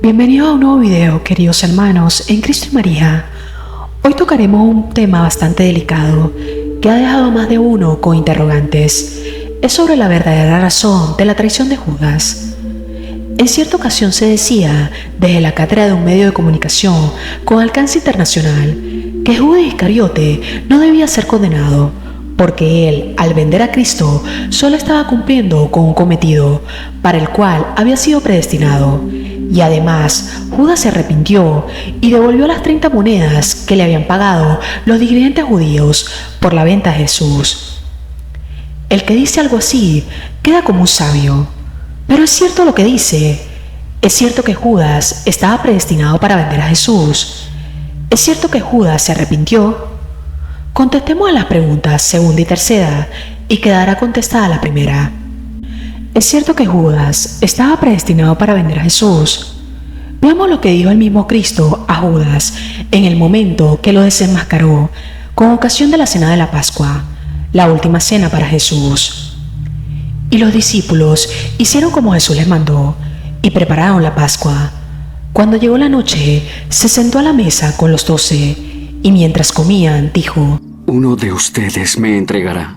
Bienvenidos a un nuevo video, queridos hermanos en Cristo y María. Hoy tocaremos un tema bastante delicado que ha dejado a más de uno con interrogantes. Es sobre la verdadera razón de la traición de Judas. En cierta ocasión se decía, desde la cátedra de un medio de comunicación con alcance internacional, que Judas Iscariote no debía ser condenado, porque él, al vender a Cristo, solo estaba cumpliendo con un cometido para el cual había sido predestinado. Y además, Judas se arrepintió y devolvió las 30 monedas que le habían pagado los dirigentes judíos por la venta de Jesús. El que dice algo así queda como un sabio. Pero es cierto lo que dice. Es cierto que Judas estaba predestinado para vender a Jesús. Es cierto que Judas se arrepintió. Contestemos a las preguntas segunda y tercera y quedará contestada la primera. ¿Es cierto que Judas estaba predestinado para vender a Jesús? Veamos lo que dijo el mismo Cristo a Judas en el momento que lo desenmascaró con ocasión de la cena de la Pascua, la última cena para Jesús. Y los discípulos hicieron como Jesús les mandó y prepararon la Pascua. Cuando llegó la noche, se sentó a la mesa con los 12 y mientras comían dijo: Uno de ustedes me entregará.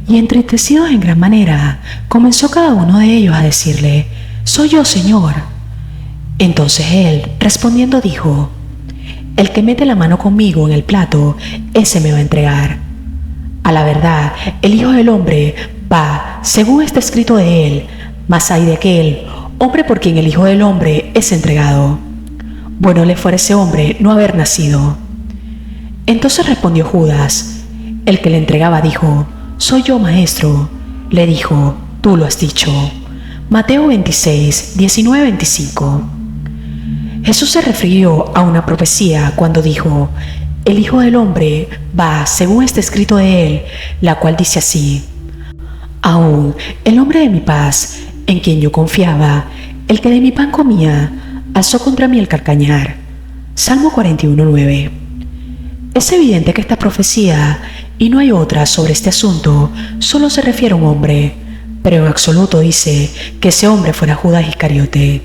Y entristecidos en gran manera, comenzó cada uno de ellos a decirle: Soy yo, Señor. Entonces él, respondiendo, dijo: El que mete la mano conmigo en el plato, ese me va a entregar. A la verdad, el Hijo del Hombre va, según está escrito de él, mas hay de aquel hombre por quien el Hijo del Hombre es entregado. Bueno le fuera ese hombre no haber nacido. Entonces respondió Judas. El que le entregaba dijo: Soy yo, maestro. Le dijo: Tú lo has dicho. Mateo 26, 19-25. Jesús se refirió a una profecía cuando dijo: El Hijo del Hombre va, según está escrito de él, la cual dice así: Aún el hombre de mi paz, en quien yo confiaba, el que de mi pan comía, alzó contra mí el carcañar. Salmo 41:9. Es evidente que esta profecía, y no hay otra sobre este asunto, solo se refiere a un hombre, pero en absoluto dice que ese hombre fuera Judas Iscariote.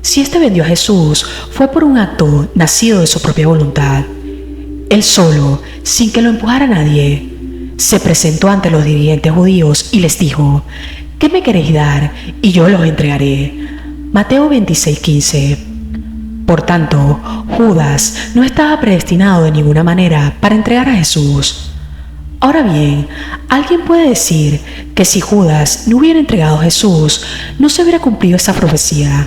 Si éste vendió a Jesús, fue por un acto nacido de su propia voluntad. Él solo, sin que lo empujara nadie, se presentó ante los dirigentes judíos y les dijo: ¿Qué me queréis dar? Y yo los entregaré. Mateo 26:15. Por tanto, Judas no estaba predestinado de ninguna manera para entregar a Jesús. Ahora bien, alguien puede decir que si Judas no hubiera entregado a Jesús, no se hubiera cumplido esa profecía,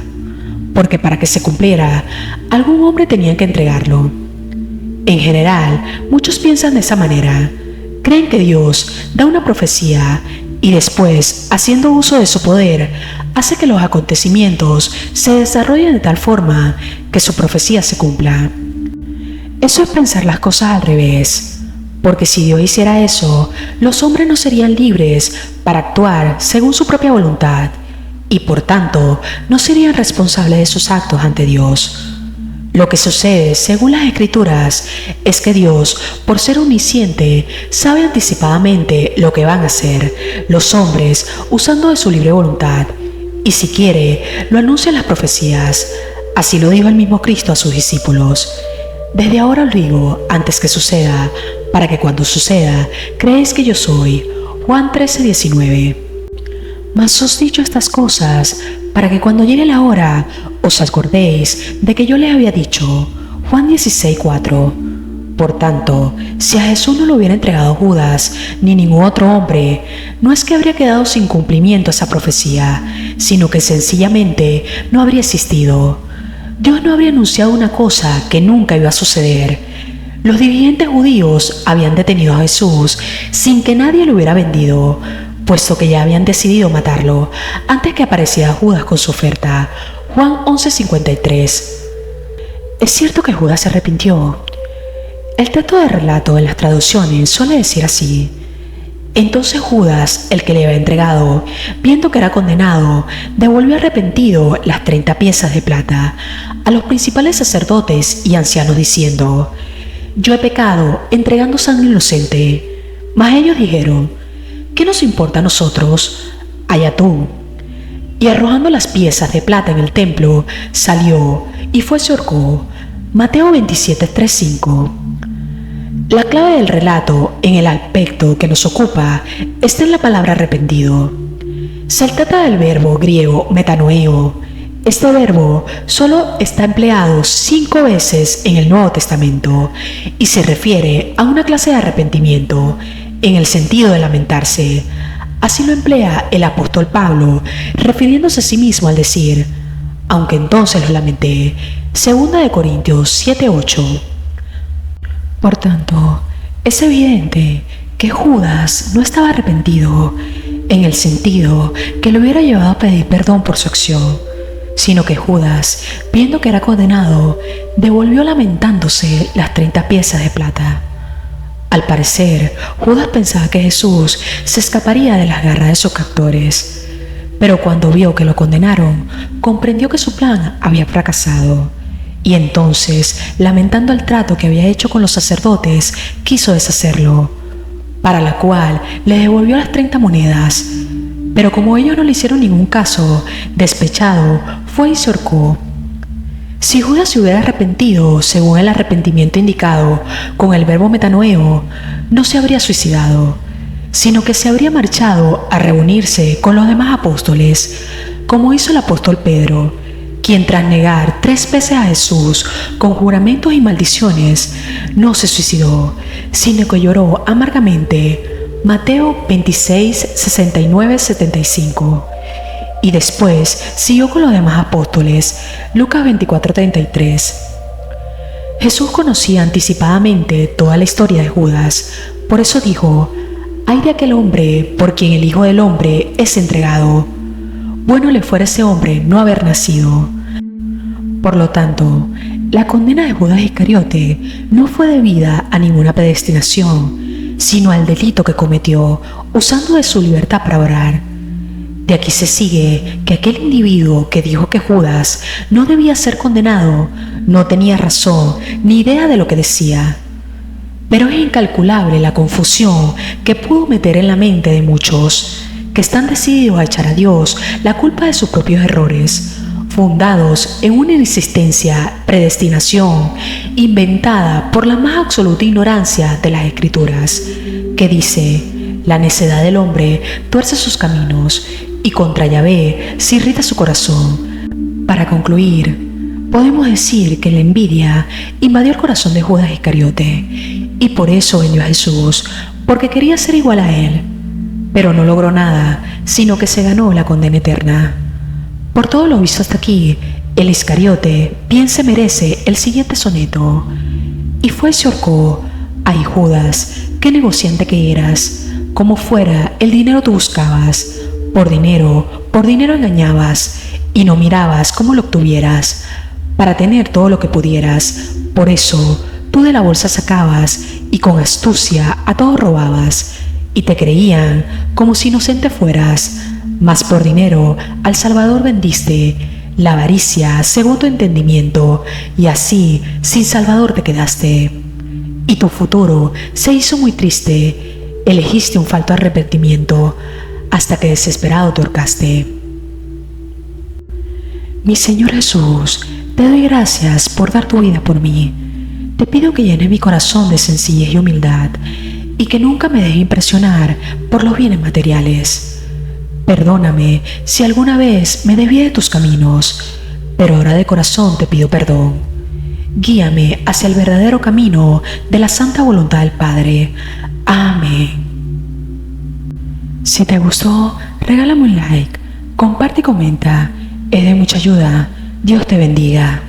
porque para que se cumpliera, algún hombre tenía que entregarlo. En general, muchos piensan de esa manera. Creen que Dios da una profecía y después, haciendo uso de su poder, hace que los acontecimientos se desarrollen de tal forma que su profecía se cumpla. Eso es pensar las cosas al revés, porque si Dios hiciera eso, los hombres no serían libres para actuar según su propia voluntad y por tanto no serían responsables de sus actos ante Dios. Lo que sucede, según las Escrituras, es que Dios, por ser omnisciente, sabe anticipadamente lo que van a hacer los hombres usando de su libre voluntad, y si quiere, lo anuncia en las profecías. Así lo dijo el mismo Cristo a sus discípulos: Desde ahora os digo, antes que suceda, para que cuando suceda, creéis que yo soy. Juan 13:19. Mas os dicho estas cosas, para que cuando llegue la hora, os acordéis de que yo les había dicho. Juan 16:4. Por tanto, si a Jesús no lo hubiera entregado Judas, ni ningún otro hombre, no es que habría quedado sin cumplimiento esa profecía, sino que sencillamente no habría existido. Dios no habría anunciado una cosa que nunca iba a suceder. Los dirigentes judíos habían detenido a Jesús sin que nadie lo hubiera vendido, puesto que ya habían decidido matarlo antes que apareciera Judas con su oferta. Juan 11:53. Es cierto que Judas se arrepintió. El texto de relato en las traducciones suele decir así: Entonces Judas, el que le había entregado, viendo que era condenado, devolvió arrepentido las 30 piezas de plata a los principales sacerdotes y ancianos diciendo: Yo he pecado entregando sangre inocente. Mas ellos dijeron: ¿Qué nos importa a nosotros? Allá tú. y arrojando las piezas de plata en el templo, salió y fue se ahorcó. Mateo 27:3-5. La clave del relato en el aspecto que nos ocupa está en la palabra arrepentido. Se trata del verbo griego metanoeo. Este verbo solo está empleado 5 veces en el Nuevo Testamento y se refiere a una clase de arrepentimiento en el sentido de lamentarse. Así lo emplea el apóstol Pablo, refiriéndose a sí mismo al decir: aunque entonces lo lamenté. 2 Corintios 7:8. Por tanto, es evidente que Judas no estaba arrepentido en el sentido que lo hubiera llevado a pedir perdón por su acción, sino que Judas, viendo que era condenado, devolvió lamentándose las 30 piezas de plata. Al parecer, Judas pensaba que Jesús se escaparía de las garras de sus captores, pero cuando vio que lo condenaron, comprendió que su plan había fracasado, y entonces, lamentando el trato que había hecho con los sacerdotes, quiso deshacerlo, para la cual le devolvió las 30 monedas. Pero como ellos no le hicieron ningún caso, despechado, fue y se ahorcó. Si Judas se hubiera arrepentido según el arrepentimiento indicado con el verbo metanoeo, no se habría suicidado, sino que se habría marchado a reunirse con los demás apóstoles, como hizo el apóstol Pedro, quien tras negar 3 veces a Jesús con juramentos y maldiciones, no se suicidó, sino que lloró amargamente. Mateo 26:69-75. Y después siguió con los demás apóstoles. Lucas 24:33. Jesús conocía anticipadamente toda la historia de Judas, por eso dijo: «Ay de aquel hombre por quien el Hijo del Hombre es entregado. Bueno le fuera ese hombre no haber nacido». Por lo tanto, la condena de Judas Iscariote no fue debida a ninguna predestinación, sino al delito que cometió usando de su libertad para orar. De aquí se sigue que aquel individuo que dijo que Judas no debía ser condenado no tenía razón ni idea de lo que decía. Pero es incalculable la confusión que pudo meter en la mente de muchos que están decididos a echar a Dios la culpa de sus propios errores, fundados en una insistencia, predestinación, inventada por la más absoluta ignorancia de las Escrituras, que dice: la necedad del hombre tuerce sus caminos, y contra Yahvé se irrita su corazón. Para concluir, podemos decir que la envidia invadió el corazón de Judas Iscariote, y por eso vendió a Jesús, porque quería ser igual a él, pero no logró nada, sino que se ganó la condena eterna. Por todo lo visto hasta aquí, el Iscariote bien se merece el siguiente soneto. Y fue se ahorcó: ay Judas, qué negociante que eras, como fuera el dinero tú buscabas, por dinero engañabas, y no mirabas cómo lo obtuvieras, para tener todo lo que pudieras. Por eso tú de la bolsa sacabas, y con astucia a todos robabas, y te creían como si inocente fueras. Mas por dinero al Salvador vendiste, la avaricia cegó tu entendimiento, y así sin Salvador te quedaste. Y tu futuro se hizo muy triste, elegiste un falto arrepentimiento, hasta que desesperado te ahorcaste. Mi Señor Jesús, te doy gracias por dar tu vida por mí. Te pido que llenes mi corazón de sencillez y humildad, y que nunca me deje impresionar por los bienes materiales. Perdóname si alguna vez me desvié de tus caminos, pero ahora de corazón te pido perdón. Guíame hacia el verdadero camino de la santa voluntad del Padre. Amén. Si te gustó, regálame un like, comparte y comenta. Es de mucha ayuda. Dios te bendiga.